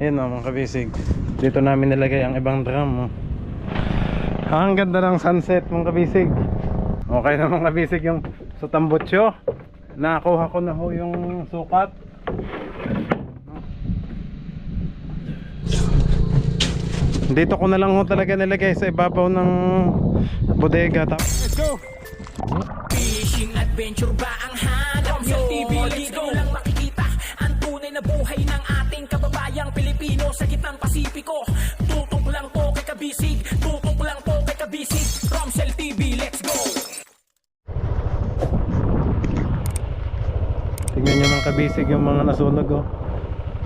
Ayan o mga kabisig, dito namin nilagay ang ibang drum. Ang ganda ng sunset mga kabisig. Okay na mga kabisig yung sa tambutso. Nakakuha ko na ho yung sukat. Dito ko na lang ho talaga nilagay sa ibabaw ng bodega. Let's go! Fishing adventure ba ang hanap nyo? TV, let's go! Lang makikita ang tunay na buhay ng ating kababayang Pilipino sa gitnang Pasipiko. Tutok lang po kay Kabisig, tutok lang po kay Kabisig. Romsel TV, let's go! Tingnan nyo mga kabisig yung mga nasunog oh.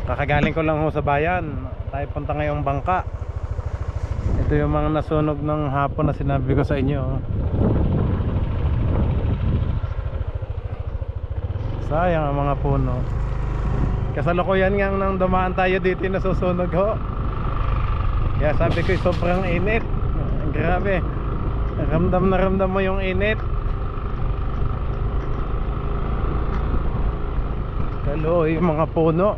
Kakagaling ko lang ho sa bayan. Tayo punta ngayong bangka. Ito yung mga nasunog ng hapon na sinabi ko sa inyo oh. Sayang ang mga puno. Kasalukuyan nga nang dumaan tayo dito yung nasusunog ho. Kaya sabi ko sobrang init. Grabe. Ramdam na ramdam mo yung init. Kalo yung mga puno.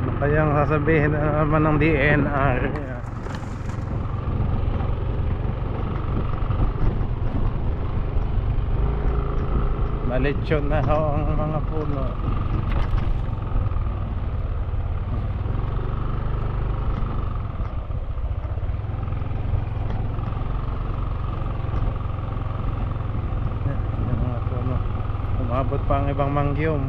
Ano kayang sasabihin na naman ng DNR? Malitsyon na ho ang mga puno. Yung mga puno. Umabot pa ang ibang mangyom.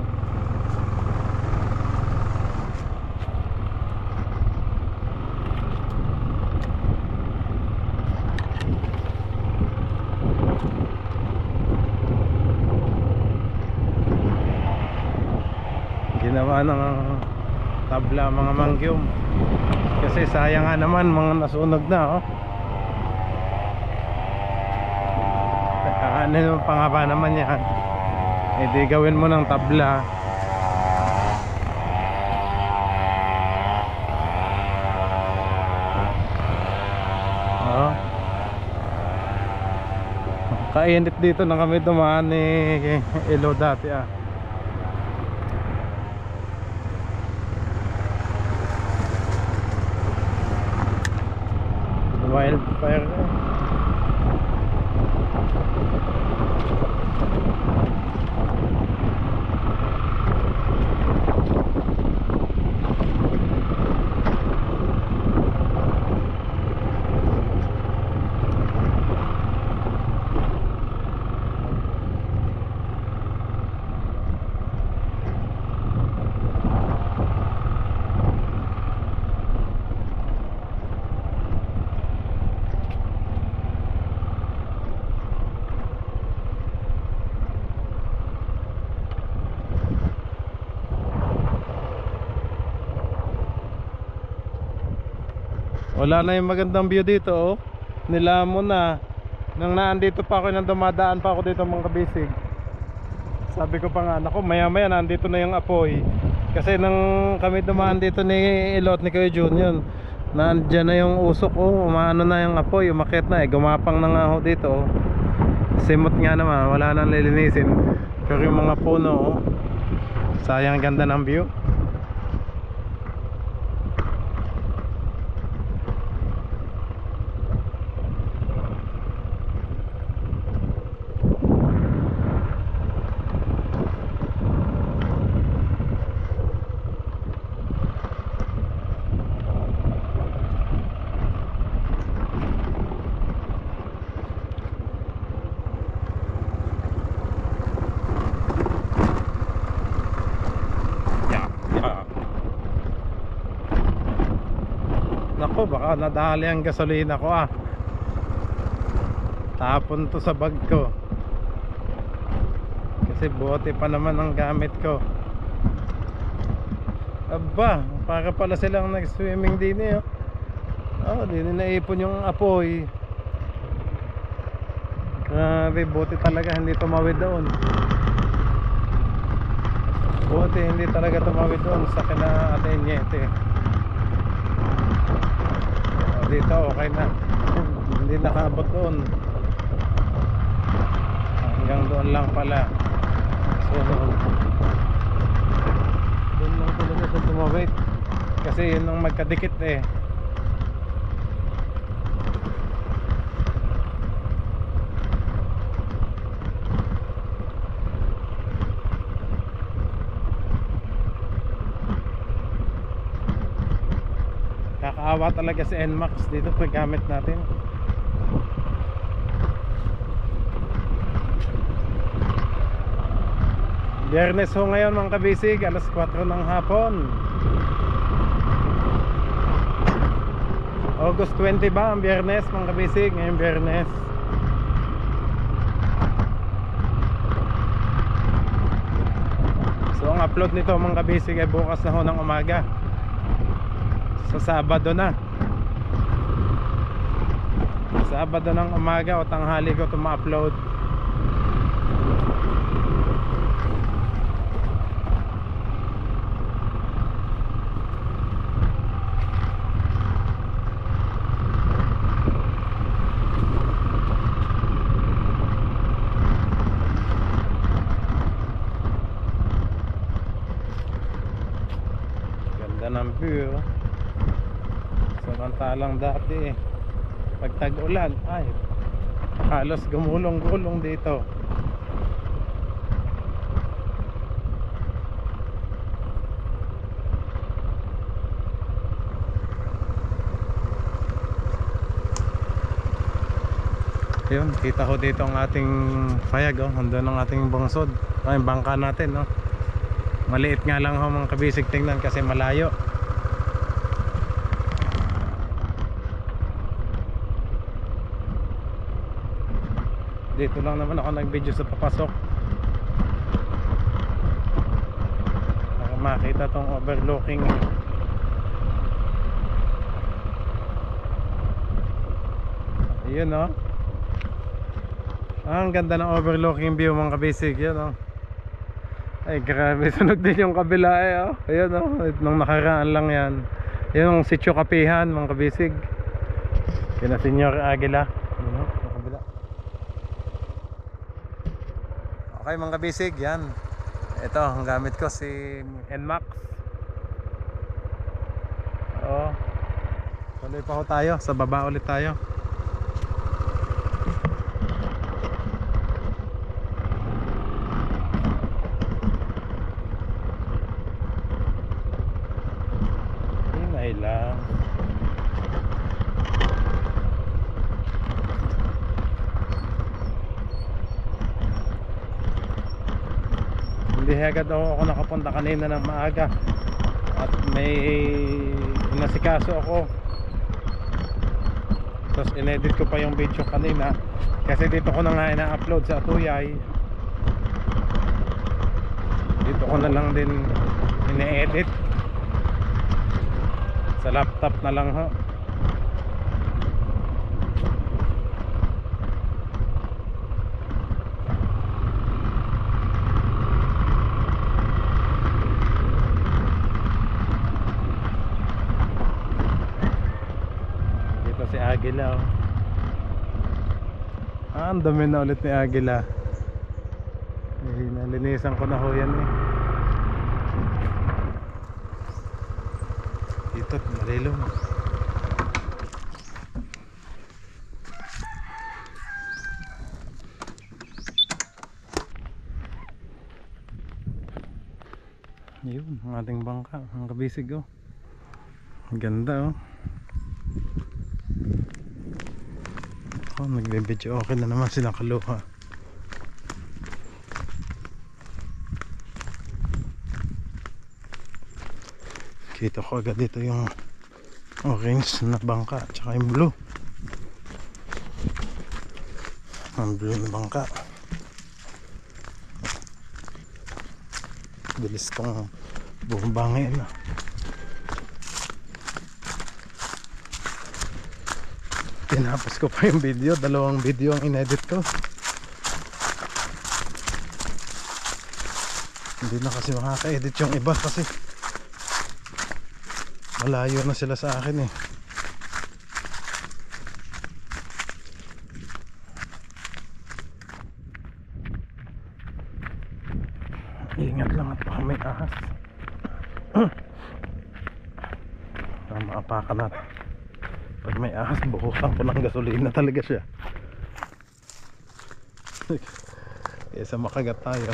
Ginawa ng tabla mga mangyom kasi sayang nga naman mga nasunog na oh. Ano yung pangaba naman yan, eh di gawin mo ng tabla. Oh. Kainit dito na kami dumaan ni Elo dati ah. Wildfire. Wala na yung magandang view dito oh. Nilamon na. Nang naandito pa ako, nang dumadaan pa ako dito mga kabisig, sabi ko pa nga, naku maya maya nandito na yung apoy. Kasi nang kami dumaan dito ni Ilot ni Kuya Jun yun, nandyan na yung usok oh. Umaano na yung apoy, umakit na eh. Gumapang na nga ho dito oh. Simot nga naman, wala nang lilinisin. Pero yung mga puno oh, sayang ganda ng view. Nako, baka nadali ang gasolina ko ah. Tapon to sa bag ko. Kasi bote pa naman ang gamit ko. Aba, para pala silang nag-swimming din eh oh. Oh, din naipon yung apoy. Grabe, bote talaga hindi tumawid doon. Bote hindi talaga tumawid doon sa kina Ate Niete. Dito okay na. Hindi nakaabot doon. Hanggang doon lang pala. Doon lang talaga sa tumawid. Kasi yun ang magkadikit eh. Kakaawa talaga si NMAX dito pag gamit natin. Biyernes ho ngayon mga kabisig, alas 4 ng hapon. August 20 ba ang biyernes mga kabisig? Ngayong biyernes. So ang upload nito mga kabisig ay bukas na ho ng umaga. Sa Sabado na. Sabado ng umaga o tanghali ko ito ma-upload. Ganda ng view. Samantalang dati pag tag-ulan ay halos gumulong-gulong dito. Yun, kita ko dito ang ating payag oh. Nandun ang ating bangsod. Ay, bangka natin no. Maliit nga lang ho mga kabisig tingnan kasi malayo. Dito lang naman ako nag-video sa papasok para makita tong overlooking. Ayun no. Ang ganda ng overlooking view mga kabisig. Yan oh. Ay grabe, sunog din yung kabila eh oh. Ayun oh, nung nakaraan lang yan. Yan ang Sitio Kapihan mga kabisig. Kina Senyor Aguila. Ayun oh, sa kabila. Okay mga kabisig, yan. Ito, ang gamit ko si NMAX. Oo. Tuloy pa ho tayo, sa baba ulit tayo. Hinay lang. Hindi agad ako nakapunta kanina ng maaga at may inasikaso ako, tapos inedit ko pa yung video kanina kasi dito ko na nga ina-upload sa Tuyay. Dito ko na lang din ine-edit sa laptop na lang ho. Si Aguila oh. Ang dami na ulit ni Aguila. Nalinisan ko na ho yan eh. Dito't malilong. Yun ang ating bangka, ang kabisig oh. Ang ganda oh. Oh, nagbe-video okay na naman sila kaluha. Kita ko agad dito yung orange na bangka at saka yung blue. Ang blue na bangka. Bilis kong bumabangin na. Tinapos ko pa yung video, dalawang video ang inedit ko. Hindi na kasi makaka-edit yung iba kasi malayo na sila sa akin eh. Ingat lang at baka may ahas. Maapakan natin. Pag may ahas, buhusan ko ng gasolina talaga siya. Kesa makagat tayo.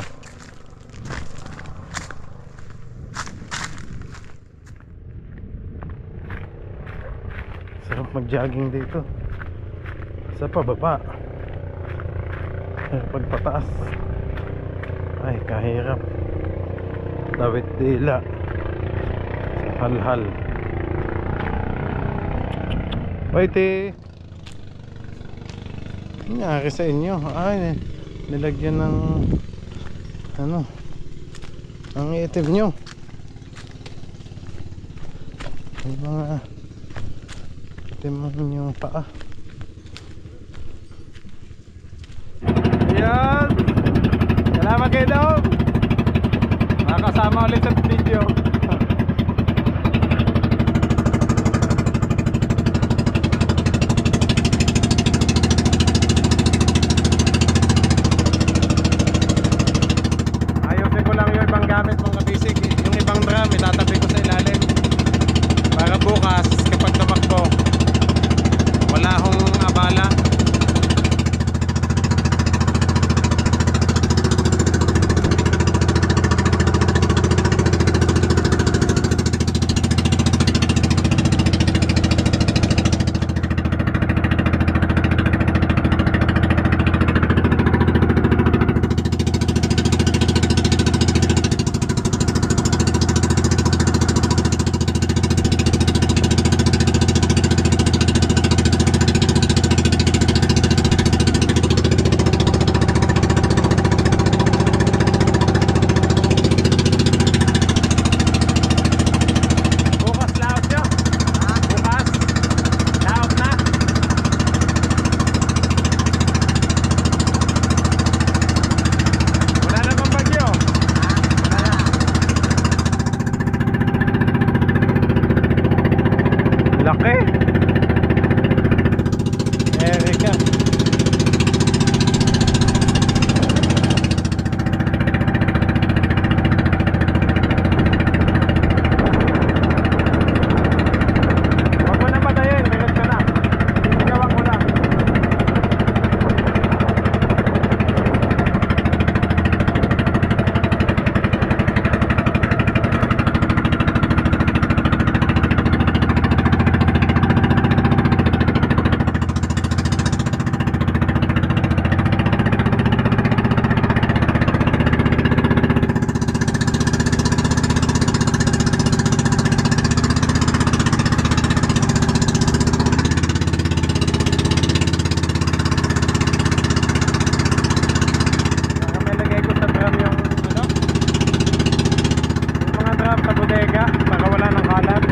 Sarap mag-jogging dito. Sa pababa. Pero pag pataas, ay kahirap. Dawit dila. Sa halhal. Waiti. Nangyari sa inyo. Ay, nilagyan ng ano, ang itim nyo. May mga itim yung paa. Ayan. Salamat kayo daw. Makakasama ulit sa video. Gamit mong kabisig, yung ibang drum itatabi ko sa ilalim para bukas kapag tumakbo wala akong abala. Laki Erika. Huwag mo na patayin, bigat ka na. Sigawan ko lang. Para wala ng kalat.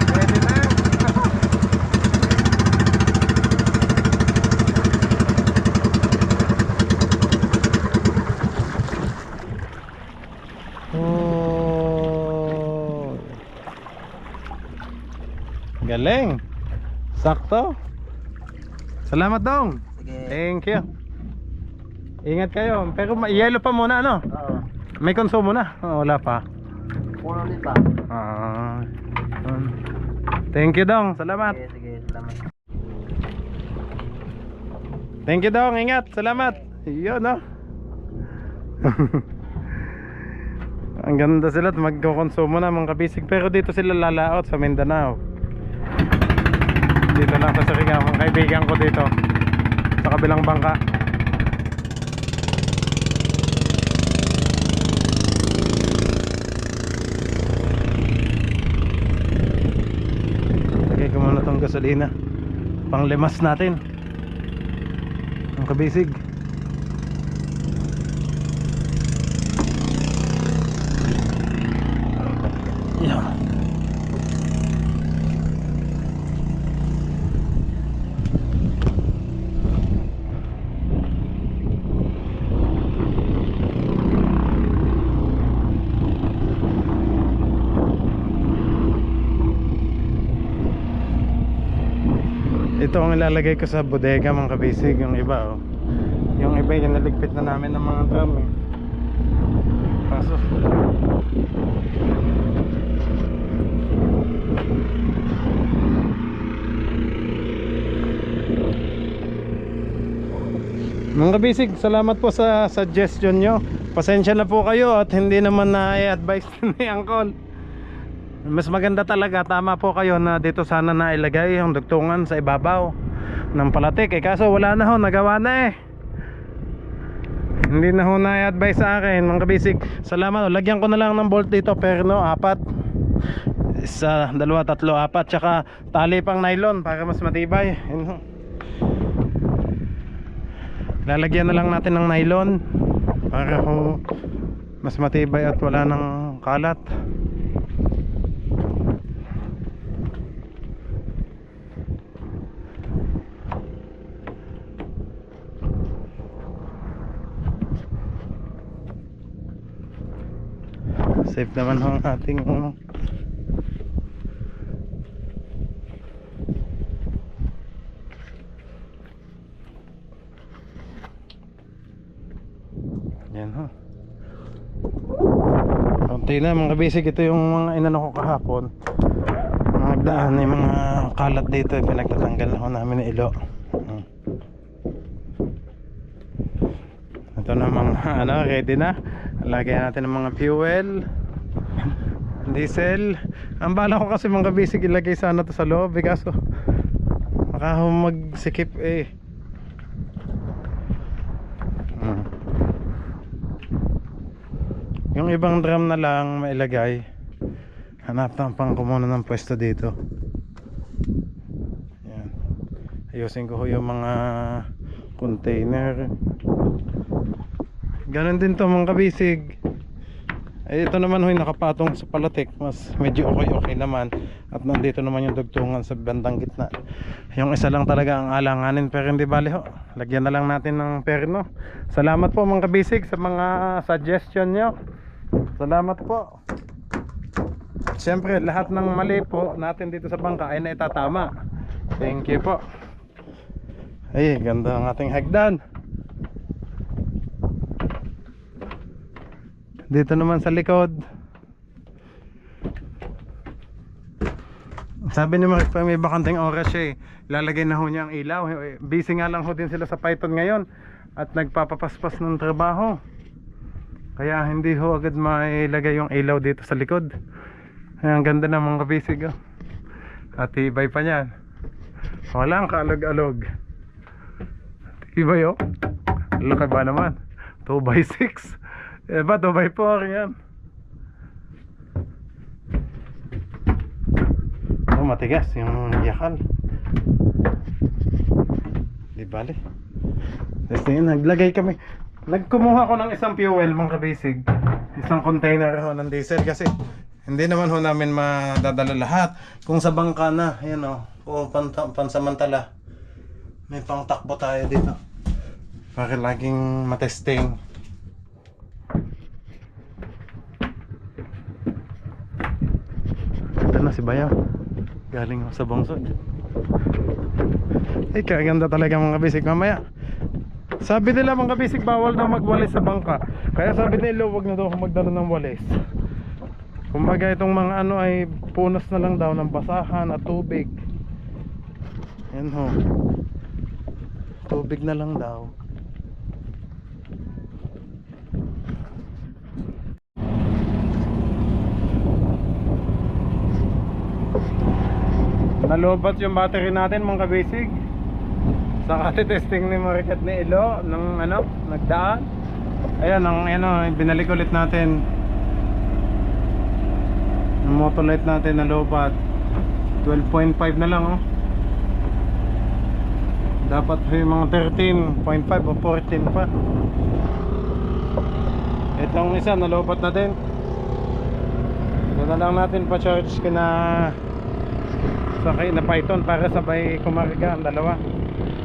Pwede na. Oh. Galing. Sakto. Salamat dong. Sige. Thank you. Ingat kayo. Pero yellow pa muna ano? Oo. May konsumo na? Oh, wala pa. Puno ulit pa. Thank you dong. Salamat. Sige, sige. Salamat. Thank you dong. Ingat. Salamat. Yun no. Ang ganda sila at magkokonsumo na mga kabisig. Pero dito sila lalaot sa Mindanao. Dito lang sa Surigao. Ang kaibigan ko dito sa kabilang bangka. Lagay ko muna tong gasolina. Panglimas natin. Ang kabisig. Yan. ito ang ilalagay ko sa bodega mga kabisig. Yung iba oh. Yung iba yung naligpit na namin ng mga drum eh. Kaso mga kabisig, salamat po sa suggestion nyo. Pasensya na po kayo at hindi naman na-advise ni Uncle. Mas maganda talaga, tama po kayo na dito sana nailagay yung dugtungan sa ibabaw ng palatik. Kaso wala na ho, nagawa na eh. Hindi na ho na-advise sa akin mga kabisig. Salamat, lagyan ko na lang ng bolt dito, perno, 4. Isa, 2, 3, 4. Tsaka tali pang nylon para mas matibay. Yun ho. Lalagyan na lang natin ng nylon para ho mas matibay at wala ng kalat. Safe naman ho ang ating yan ho. Konti na mga kabisig. Ito yung mga inano ko kahapon. Nagdaan yung mga kalat dito. Pinagtatanggal na ho namin ng ilo. Ito na mga ano, ready na. Lagyan natin ng mga fuel, diesel. Ang bala ko kasi mga kabisig ilagay sana to sa loob eh, kaso baka ho magsikip eh. Yung ibang drum na lang mailagay. Hanap ng pang kumuna ng pwesto dito. Yan. Ayusin ko yung mga container. Ganon din to mga kabisig. Ito naman huy nakapatong sa palatik. Mas medyo okay naman. At nandito naman yung dugtungan sa bandang gitna. Yung isa lang talaga ang alanganin, pero hindi bali ho. Lagyan na lang natin ng perno. Salamat po mga kabisig sa mga suggestion nyo. Salamat po. Siyempre lahat ng mali po natin dito sa bangka ay naitatama. Thank you po. Ay, ganda ng ating hagdan. Dito naman sa likod, sabi ni Mark pa may bakanting oras siya eh. Lalagay na ho niya ang ilaw. Busy nga lang ho din sila sa Python ngayon at nagpapapaspas ng trabaho. Kaya hindi ho agad mailagay yung ilaw dito sa likod. Ay, ang ganda ng mga kabisig oh. At tibay pa niyan. Walang kaalog-alog. Tibay oh. Laki ba naman? 2x6. Eh ba 2x4 yan. Oh, matigas yung yakal. Di bali. Tapos yun, naglagay kami. Nagkumuha ko ng isang fuel mga kabisig. Isang container ho ng diesel kasi hindi naman ho namin madadala lahat. Kung sa bangka na, ayan o, kung pansamantala, may pangtakbo tayo dito para laging matesting. Ito na si Bayaw, galing sa bungsod. Ay, kaganda talaga mga kabisig. Mamaya sabi nila mga kabisig bawal na magwalis sa bangka. Kaya sabi nila huwag na daw ako magdala ng walis. Kumbaga itong mga ano ay punas na lang daw ng basahan at tubig. Yan ho, tubig na lang daw. Nalobat yung battery natin mga kabisig. Saka testing ni Maricat ni Ilo ng ano, nagdaan. Ayan ang ano, binalik ulit natin. Ang motolight natin na lobat 12.5 na lang oh. Dapat yung mga 13.5 o 14 pa. Itong isa na lobat na din. Ito na lang natin pa charge kina sakay na Python para sabay kumarga ang dalawa.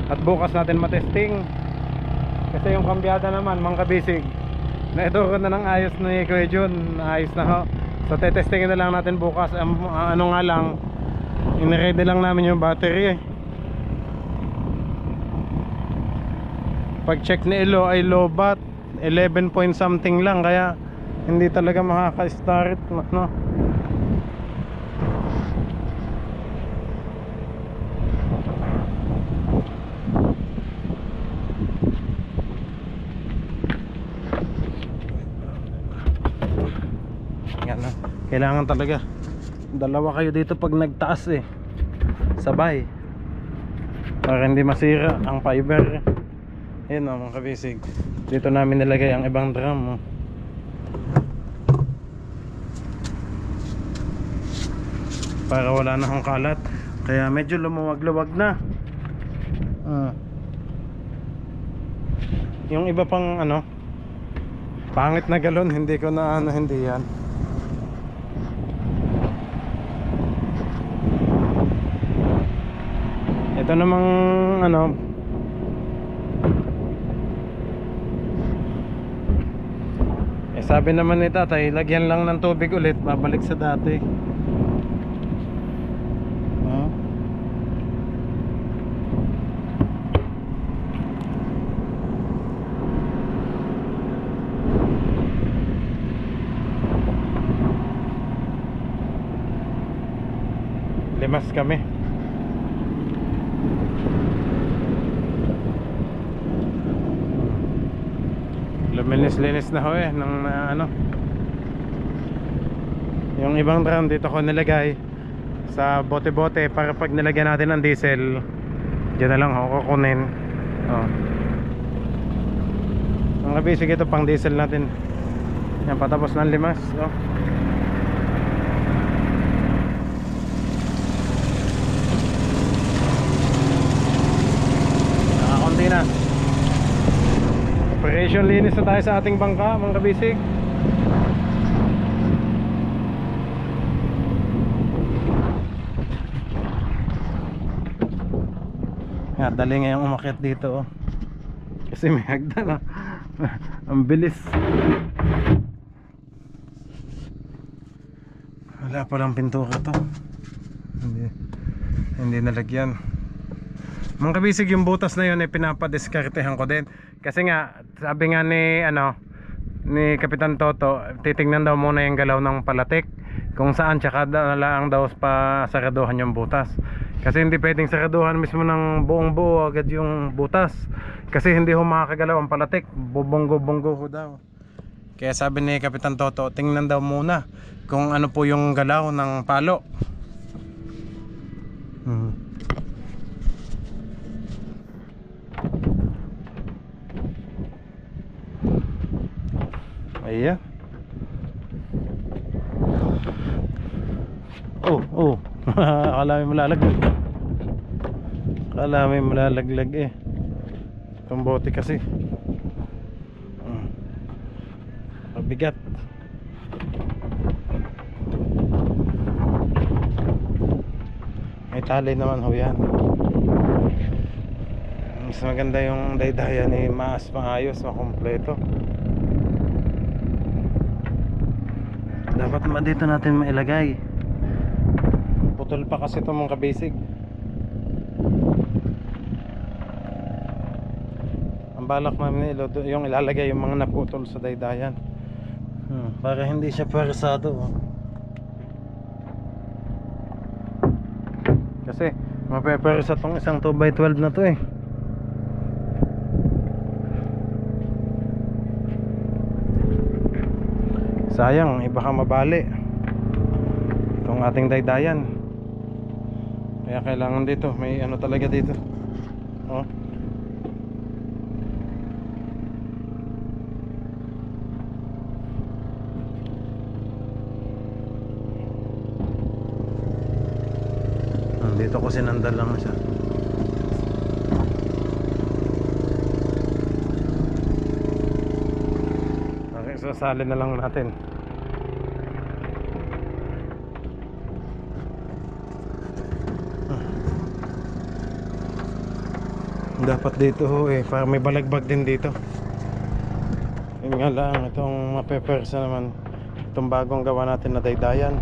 At bukas natin matesting. Kasi yung kambyada naman mga kabisig, na ito na ng ayos ni Kuya Jun. Ayos na ho. So tetestingin na lang natin bukas. Ano nga lang, in-ready lang namin yung battery eh. Pag check ni Elo ay low bat 11 point something lang, kaya hindi talaga makaka-start, no? Yan, no? Kailangan talaga dalawa kayo dito pag nagtaas eh, sabay, para hindi masira ang fiber. Yan o mga kabisig, dito namin nilagay ang ibang drum, oh. Para wala na akong kalat, kaya medyo lumuwag-luwag na. Yung iba pang ano, pangit na galon, hindi ko na ano, hindi yan. Ito namang ano, sabi naman ni tatay, lagyan lang ng tubig ulit, babalik sa dati. Limas kami. Luminis-linis na ho eh ng ano. Yung ibang drum dito ko nilagay sa bote-bote para pag nilagyan natin ng diesel, diyan na lang ako kukunin. Ang basic ito pang diesel natin. Yan, patapos ng limas. Nakakunti na. Operation linis na tayo sa ating bangka, mga kabisig. Nga, dali ngayong umakyat dito, oh. Kasi may hagdan, oh. Ang bilis. Wala palang pintura to. Hindi nalagyan. Mga kabisig, yung butas na yun ay pinapadiskartehan ko din. Kasi nga, sabi nga ni ni Kapitan Toto, titingnan daw muna yung galaw ng palatik kung saan, tsaka lang daw pa saraduhan yung butas. Kasi hindi pwedeng saraduhan mismo ng buong buo agad yung butas, kasi hindi ho makakagalaw ang palatik, bubonggo-bonggo ho daw. Kaya sabi ni Kapitan Toto, tingnan daw muna kung ano po yung galaw ng palo. Ayan. Oh. Akala may malalaglag. Akala may malalaglag eh. Itong bote kasi mabigat. May tali naman ho yan. Mas maganda yung daydayan eh, maayos, makompleto. Dapat naman dito natin mailagay. Putol pa kasi ito mga kabisig. Ang balak namin yung ilalagay yung mga naputol sa daydayan, para hindi siya persado, oh. Kasi mapepersa tong isang 2x12 na to eh. Sayang, iba ka mabali itong ating daydayan. Kaya kailangan dito, may ano talaga dito, oh. Dito ko sinandal lang siya. Okay, sasali na lang natin. Dapat dito ho eh, para may balagbag din dito. Yun nga lang, itong mapepersa naman, itong bagong gawa natin na daydayan.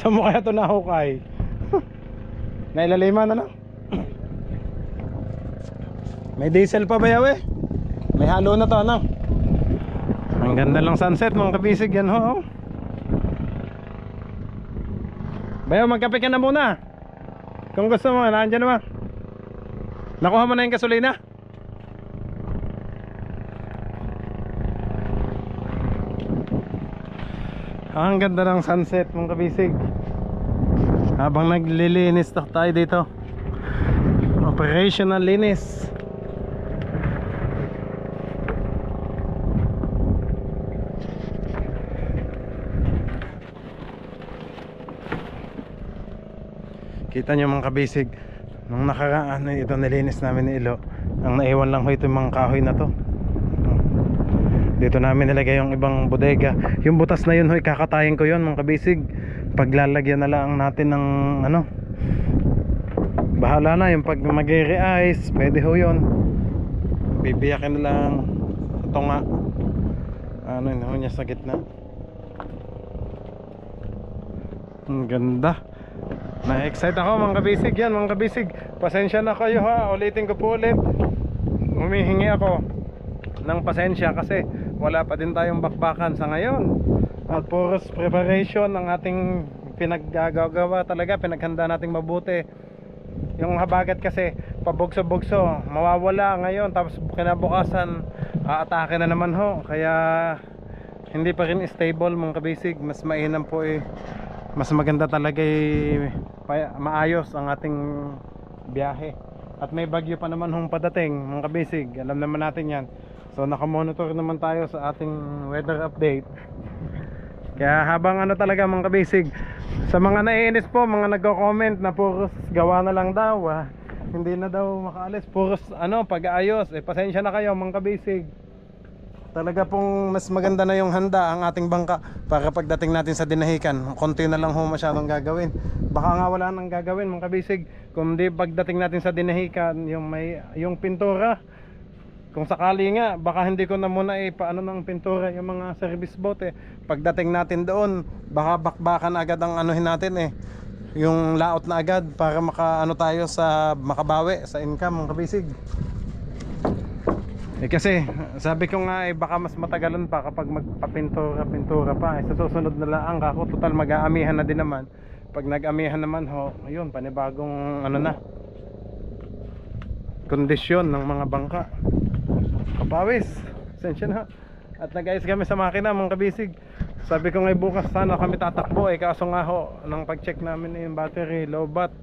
Saan mo kaya ito nahukay? Nailaliman na lang. May diesel pa ba yaw eh? May halo na to ano? Ang ganda lang sunset mga kabisig yan ho. Bayaw magkape ka na muna. Kung gusto mo, nandiyan naman. Nakuha mo na yung gasolina? Ang ganda ng sunset mga kabisig. Habang naglilinis tayo dito. Operational linis. Kita nyo mga kabisig, nung nakaraan ito nilinis namin ni Ilo, ang naiwan lang ho ito yung mga kahoy na to. Dito namin nilagay yung ibang bodega. Yung butas na yun ho, kakatayin ko yun mga kabisig. Paglalagyan na lang natin ng ano, bahala na yung pag mag-re-ice, pwede ho yun. Bibiyakin na lang ito nga, ano yun ho niya sa gitna. Ang ganda. Na-excite ako mga kabisig yan mga kabisig. Pasensya na kayo ha, ulitin ko po ulit. Humihingi ako ng pasensya kasi wala pa din tayong bakbakan sa ngayon. At puros preparation ng ating pinaggagawa talaga, pinaghanda nating mabuti. Yung habagat kasi pabugso-bugso, mawawala ngayon tapos kinabukasan aatake na naman ho. Kaya hindi pa rin stable mga kabisig. Mas mainam po mas maganda talaga maayos ang ating biyahe. At may bagyo pa naman hong padating mga kabisig, alam naman natin yan. So nakamonitor naman tayo sa ating weather update. Kaya habang ano talaga mga kabisig, sa mga naiinis po, mga nagko-comment na puros gawa na lang daw, hindi na daw makaalis, puros ano, pag-aayos, pasensya na kayo mga kabisig. Talaga pong mas maganda na yung handa ang ating bangka para pagdating natin sa dinahikan. Konti na lang ho masyadong gagawin. Baka nga wala nang gagawin mga kabisig. Kung di pagdating natin sa dinahikan, yung pintura, kung sakali nga, baka hindi ko na muna paano ng pintura yung mga service boat Pagdating natin doon, baka bakbakan agad ang anuhin natin yung laot na agad para makaano tayo sa makabawi sa income mga kabisig. Kasi sabi ko nga baka mas matagalan pa kapag magpapintura pa. Sa susunod na lang ako, total mag-aamihan na din naman. Pag nag-amihan naman ho, ayun, panibagong ano na, kondisyon ng mga bangka. Kapawis, sensya na. At nag-ayos kami sa makina mga kabisig. Sabi ko nga bukas sana kami tatakbo kaso nga ho, nang pag-check namin yung battery, low bat.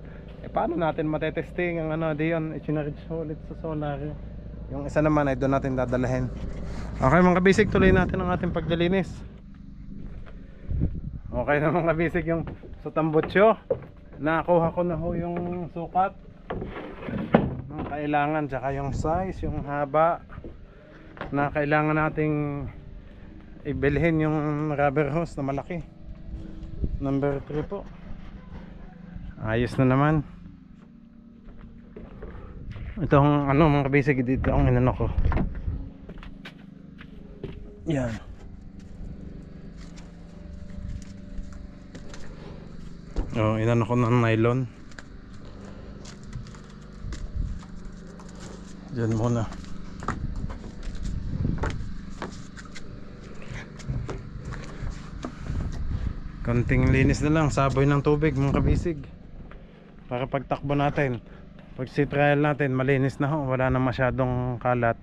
Paano natin matetesting ang ano, diyon, i-charge ulit sa solar. Yung isa naman ay doon natin dadalahin. Okay mga kabisig, tuloy natin ang ating paglilinis. Okay na mga kabisig, yung sa tambutso, nakuha ko na ho yung sukat ng kailangan, tsaka yung size, yung haba na kailangan nating ibilhin. Yung rubber hose na malaki, number 3 po. Ayos na naman. Itong ano mga kabisig, dito ang inano ko. Yan. Inano ko ng nylon. Diyan muna. Konting linis na lang, saboy ng tubig mga kabisig, para pagtakbo natin, pag trial natin, malinis na ho, wala na masyadong kalat.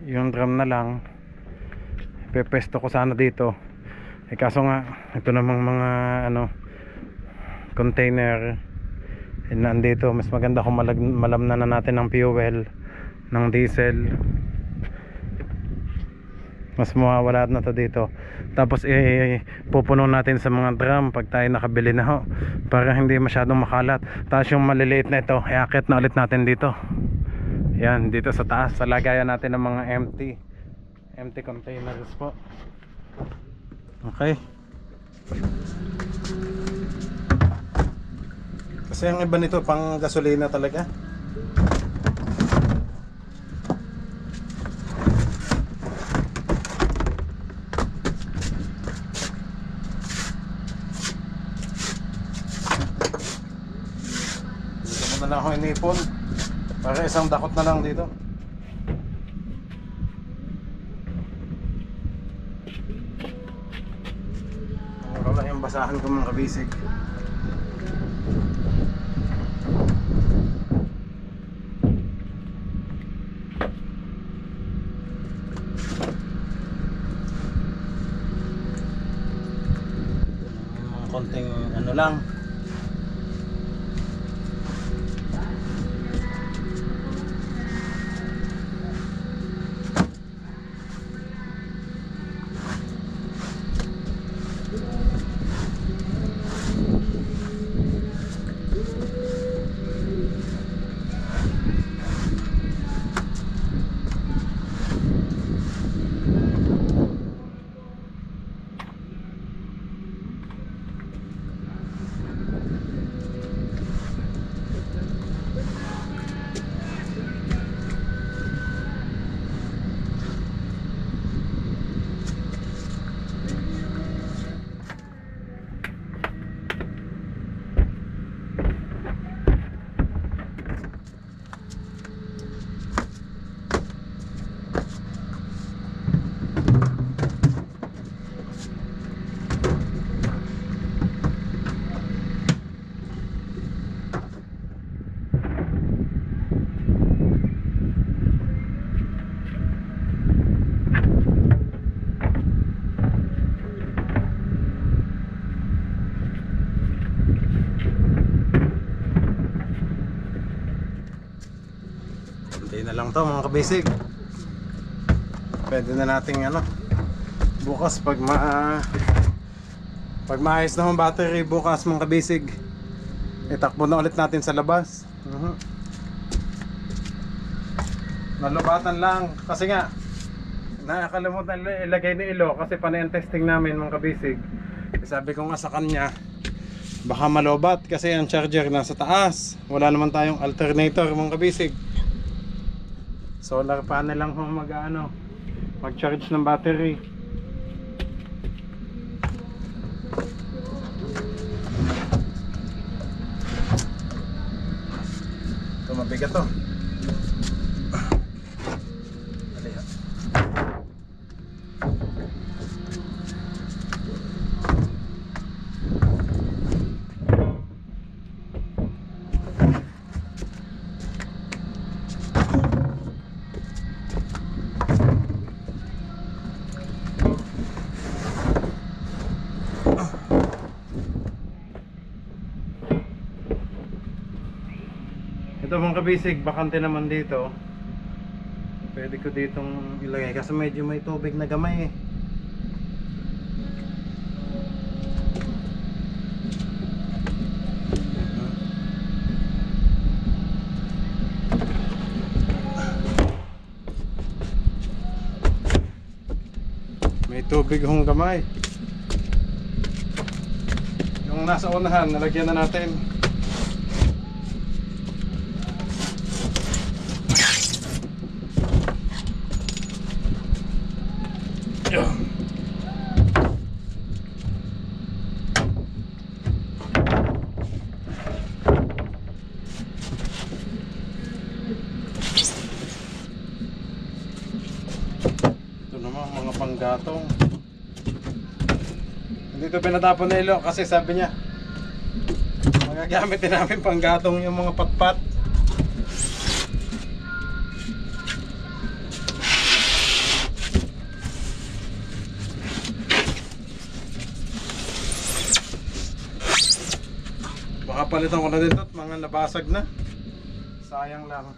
Yung drum na lang pepesto ko sana dito, kaso nga ito namang mga ano, container nandito. Mas maganda kung malamnan na natin ng fuel, ng diesel, mas mawawala na to dito. Tapos pupuno natin sa mga drum pag tayo nakabili na ho, para hindi masyadong makalat. Tapos yung maliliit na ito, iakit na ulit natin dito. Yan, dito sa taas, sa lagayan natin ng mga empty. Empty containers po. Okay. Kasi ang iba nito pang gasolina talaga. Dito ko na lang ako inipon. Para isang dakot na lang dito. Wala yung basahan ko mga kabisig. Mga konting ano lang. Hintayin na lang to mga kabisig. Pwede na nating ano, bukas pag maayos na yung battery bukas mga kabisig, itakbo na ulit natin sa labas. Nalubatan lang kasi nga nakakalimutan ilagay ni Ilo kasi panay ang testing namin mga kabisig. Sabi ko nga sa kanya baka malobat kasi ang charger nasa taas, wala naman tayong alternator mga kabisig. Solar panel lang kung mag-charge ng battery. Ito mabigat to. Ito mga kabisig, bakante naman dito. Pwede ko ditong ilagay kasi medyo may tubig na gamay eh. May tubig hong gamay. Yung nasa unahan, nalagyan na natin. Ito naman mga panggatong. Hindi ito pinatapon na Ilo kasi sabi niya magagamit din namin panggatong yung mga patpat. Baka palitan ko na din ito at mga nabasag na. Sayang lang.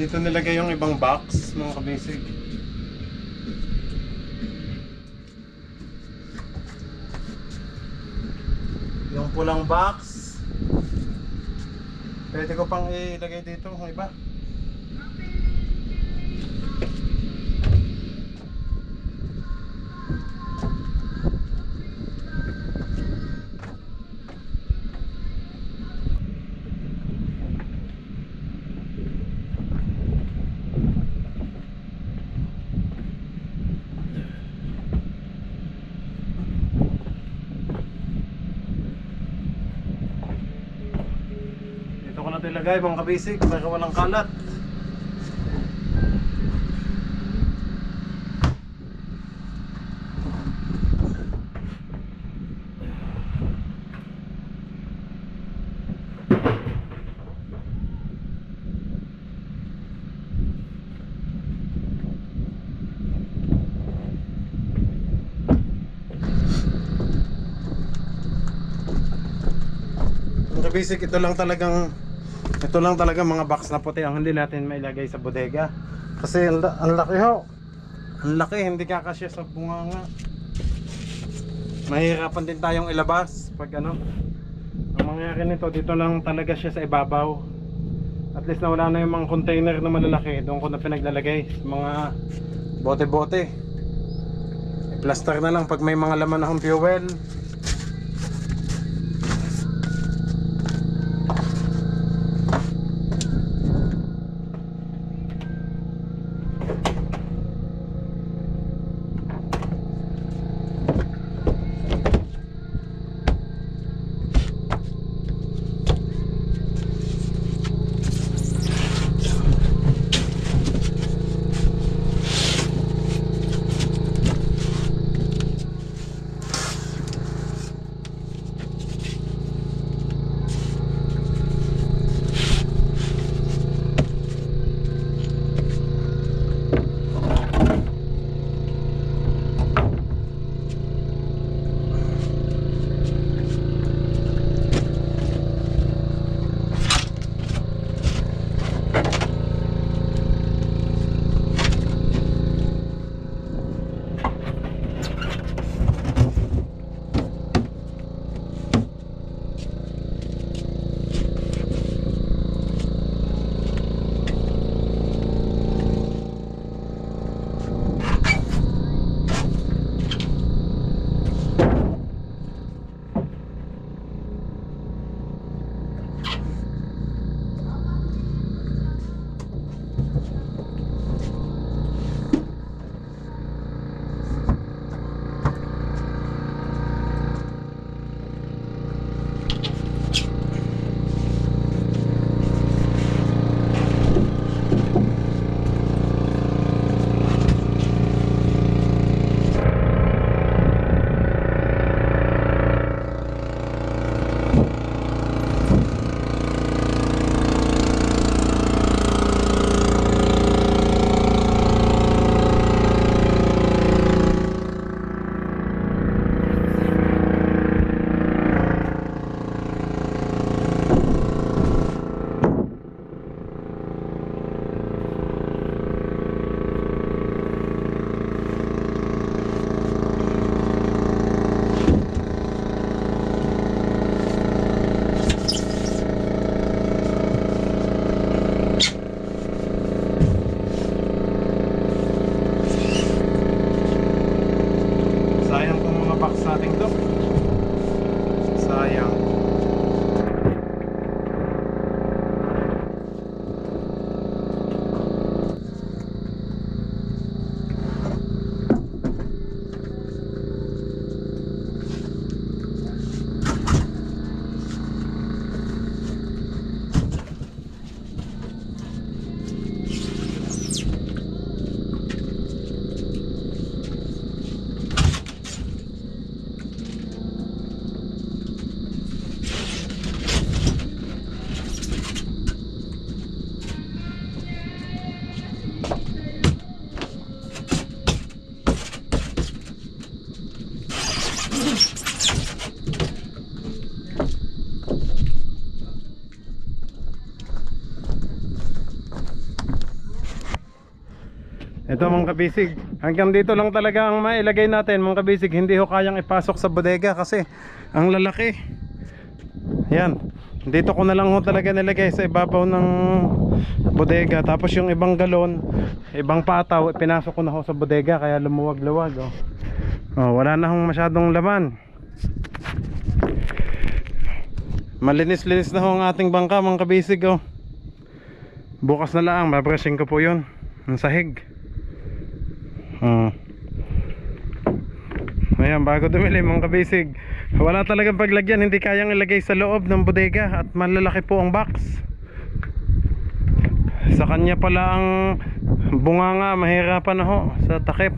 Dito nilagay yung ibang box, mga kabisig. Yung pulang box. Pwede ko pang ilagay dito yung iba. Dito ko na ilagay mga kabisig para walang kalat. Mga kabisig, ito lang talagang mga box na puti ang hindi natin mailagay sa bodega. Kasi ang laki ho. Ang laki, hindi kakasya sa bunganga. Mahirapan din tayong ilabas pag ano. Ang mangyayari nito, dito lang talaga siya sa ibabaw. At least nawala na yung mga container na malalaki. Doon ko na pinaglalagay sa mga bote-bote. I-plaster na lang pag may mga laman akong fuel. ito mga kabisig, hanggang dito lang talaga ang mailagay natin mga kabisig. Hindi ho kayang ipasok sa bodega kasi ang lalaki. Yan, dito ko na lang ho talaga nilagay sa ibabaw ng bodega. Tapos yung ibang galon, ibang pataw, pinasok ko na ho sa bodega, kaya lumuwag-luwag oh. Oh, wala na hong masyadong laman. Malinis-linis na ho ang ating bangka mga kabisig oh. Bukas na lang, babrushing ko po yun, ang sahig. Ayan, bago dumili mga kabisig, wala talagang paglagyan, hindi kayang ilagay sa loob ng bodega at malalaki po ang box. Sa kanya pala ang bunganga, mahirapan na ho sa takip.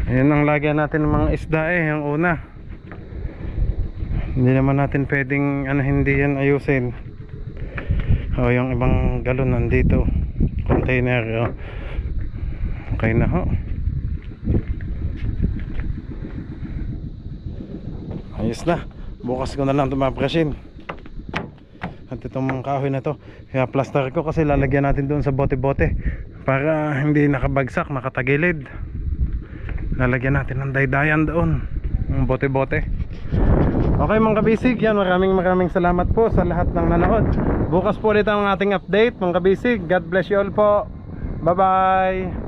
Ayan ang lagyan natin ng mga isda yung una. Hindi naman natin pwedeng hindi yan ayusin. Yung ibang galon nandito, container okay na ho. Ayos na, bukas ko na lang tumaprasin. At itong mga kahoy na to, kaya plaster ko kasi lalagyan natin doon sa bote-bote para hindi nakabagsak, nakatagilid. Lalagyan natin ng daydayan doon, ng bote-bote. Okay mga kabisig, yan, maraming salamat po sa lahat ng nanood. Bukas po ulit ang ating update mga kabisig. God bless you all po. Bye bye.